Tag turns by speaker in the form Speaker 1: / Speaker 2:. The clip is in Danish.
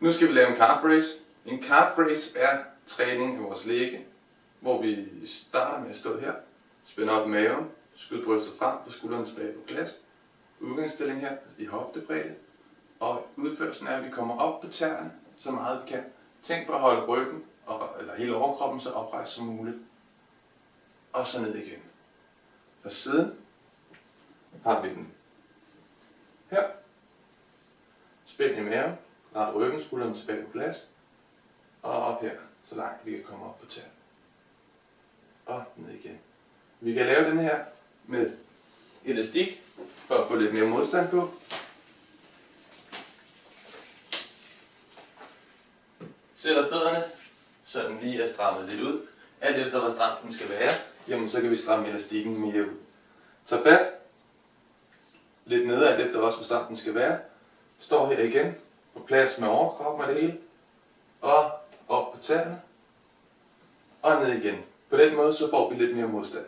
Speaker 1: Nu skal vi lave en calf raise. En calf raise er træning af vores lægge, hvor vi starter med at stå her, spænder op maven, skyder brystet frem, på skuldrene tilbage på plads. Udgangsstilling her i hoftebredde. Og udførelsen er, at vi kommer op på tæerne så meget vi kan. Tænk på at holde ryggen eller hele overkroppen så oprejst som muligt. Og så ned igen. Fra siden har vi den her. Spænd i maven, ret ryggen, skuldrene tilbage på plads. Og op her, så langt vi kan komme op på tæerne. Og ned igen. Vi kan lave den her med elastik, for at få lidt mere modstand på. Sætter fødderne, så den lige er strammet lidt ud. Alt efter hvor stram den skal være, jamen så kan vi stramme elastikken mere ud. Tag fat, lidt nedad, alt efter også hvor stram den skal være. Står her igen, på plads med overkroppen og det hele. Og op på tæerne, og ned igen. På den måde så får vi lidt mere modstand.